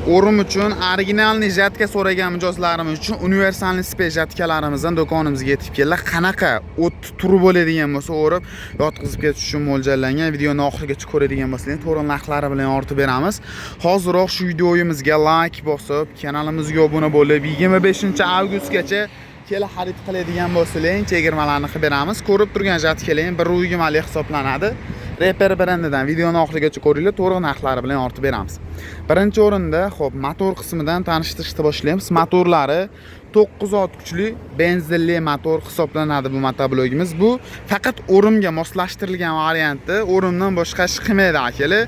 o'rim uchun originalniy jatka so'ragan mijozlarimiz uchun universalniy spej jatkalarimizdan do'konimizga yetib keldi. Qanaqa o't turi bo'ladigan bo'lsa, o'rib yotqizib ketish uchun mo'ljallangan. Videoni oxirigacha ko'radigan bo'lsangiz, to'g'ri narxlari bilan yoritib beramiz. Hoziroq shu videoyimizga like bosib, kanalimizga obuna bo'lib, 25-avgustgacha kela xarid qiladigan bo'lsangiz, chegirmalarni qilib beramiz. Ko'rib turgan jatkalar bir uyumali hisoblanadi. Reper brandidan videoni oxirigacha ko'ringlar, to'g'ri narxlari bilan yoritib beramiz. Birinchi o'rinda, xo'p, motor qismidan tanishtirishni boshlaymiz. Motorlari 9 ot kuchli benzinli motor hisoblanadi bu motoblogimiz. Bu faqat o'rimga moslashtirilgan varianti, o'rimdan boshqa ish qilmaydi akalar.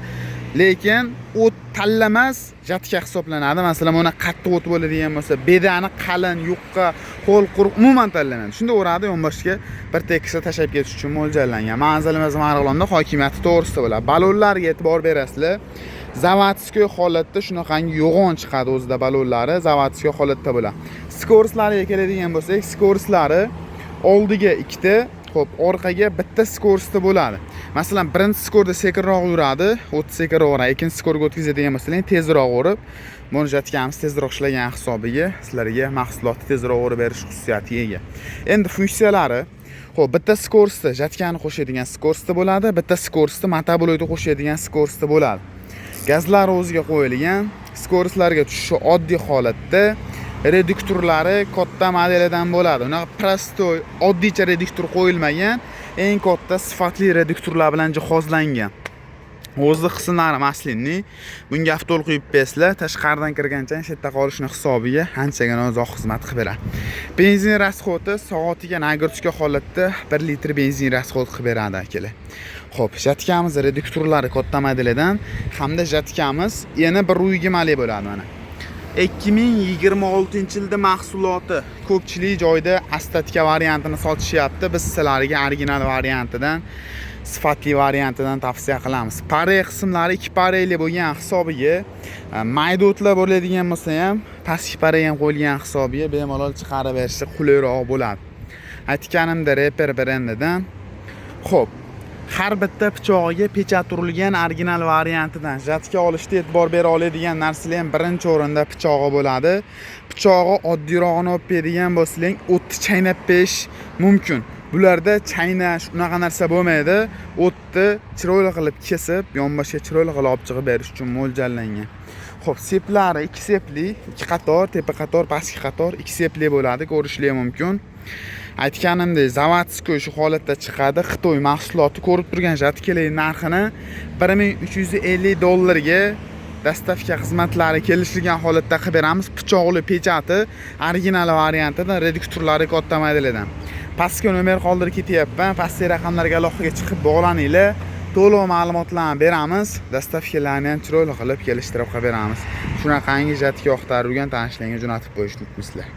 Lekin o't tanlamas jatka hisoblanadi. Masalan, mana qattiq o't bo'ladigan bo'lsa, bedani qalin, yuqqa, qo'l quruq umuman tanlamaydi. Shunda o'radi yonboshga bir tekisda tashab ketish uchun mo'ljallangan. Manzilimiz Marg'ilonda hokimiyati to'g'risida bo'ladi. Balonlarga e'tibor berasizlar. Zavodskiy holatda shunaqangi yo'g'on chiqadi o'zida balonlari, zavodskiy holatda bo'ladi. Skorslariga keladigan bo'lsak, skorslari oldiga ikkita, xo'p, orqaga bitta skorsda bo'ladi. Masalan, birinchi skorda sekinroq yuradi, 30 sekinroq, ikkinchi skorga o'tkazadigan bo'lsangiz, tezroq o'rib, buni jatkamiz tezroq ishlagan hisobiga sizlarga mahsulotni tezroq o'rib berish xususiyatiga ega. Endi funksiyalari, xo'p, bitta skorsda jatkani qo'shadigan skorsda bo'ladi, bitta skorsda motoblokni qo'shadigan skorsda bo'ladi. Gazlar o'ziga qo'yilgan, skorslarga tushishi oddiy holatda. Reduktorlari katta modelidan bo'ladi. Unaqa prostoy, oddiycha reduktor qo'yilmagan, eng katta sifatli reduktorlar bilan jihozlangan. O'zi qismlari maslinli. Bunga avtol quyib bersizlar, tashqaridan kirgancha shetda qolishni hisobiga anchagina uzoq xizmat qilib beradi. Benzin rasxodi soatiga nagurchka holatda 1 litr benzin rasxod qilib beradi akalar. Xo'p, jatkamiz reduktorlari katta modelidan hamda jatkamiz yana bir uyumali bo'ladi mana. 2026-yilda mahsuloti ko'pchilik joyda astatika variantini sotishyapti. Biz sizlarga original variantidan, sifatli variantidan tavsiya qilamiz. Pare qismlari 2 pareli bo'lgan hisobiga, mayda o'tlar bo'ladigan bo'lsa ham, pastki pare ham qo'yilgan hisobiga bemalol chiqarib berishga qulayroq bo'ladi. Aytganimda Reper brandidan. Xo'p, har bitta pichog'iga pechat urilgan original variantidan jatka olishda e'tibor bera oladigan narsalar ham birinchi o'rinda pichog'i bo'ladi. Pichog'i oddiyrog'ini olib beradigan bo'lsangiz, o'tni chaynab berish mumkin. Bularda chaynash unaqa narsa bo'lmaydi. O'tni chiroyli qilib kesib, yonboshga chiroyli qilib olib chiqib berish uchun mo'ljallangan. Xo'p, seplari 2 sepli, 2 qator, tepa qator, pastki qator 2 sepli bo'ladi, ko'rishlar mumkin. Aytganimdek, zavodskiy shu holatda chiqadi. Xitoy mahsuloti ko'rib turgan jatkalar narxini $1350 ga dastavka xizmatlari kelishilgan holatda qilib beramiz. Pichoqli pechati original variantidan, reduktorlari katta modelidan. Pastga nomer qoldirib ketyapman. Pastki raqamlarga aloqaga chiqib bog'laninglar. To'liq ma'lumotlarni beramiz. Dastavkalarni ham chiroyli qilib kelishtirib qilib beramiz. Shunaqangi jatka yoqtirgan tanishlarga jo'natib qo'yishni unutmaysizlar.